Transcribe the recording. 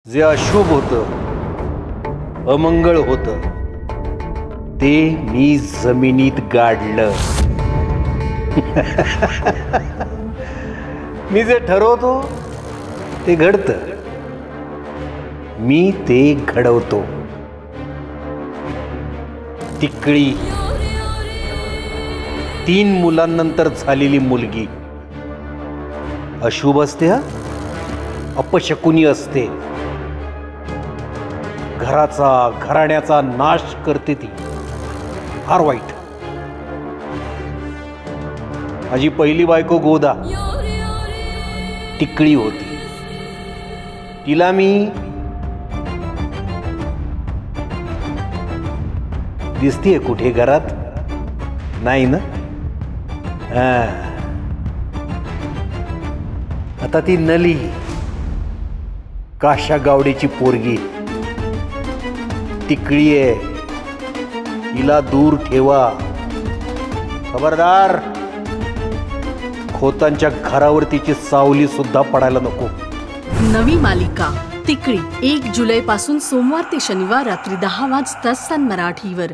जे अशुभ होतं, अमंगळ होतं, ते मी जमिनीत गाडलं. मी जे ठरवतो ते घडतं, मी ते घडवतो. तिकळी 3 मुलांनंतर झालेली मुलगी अशुभ असते, अपशकुनी असते. घराण्याचा नाश करते ती. फार वाईट. माझी पहिली बायको गोदा तिकळी होती. तिला मी दिसतीये कुठे घरात? नाही ना? आता ती नली, काशा गावडीची पोरगी तिकळी आहे. हिला दूर ठेवा. खबरदार, खोतांच्या घरावर तिची सावली सुद्धा पडायला नको. नवी मालिका तिकळी 1 जुलै पासून सोमवार ते शनिवार रात्री 10 वाजता सन मराठीवर.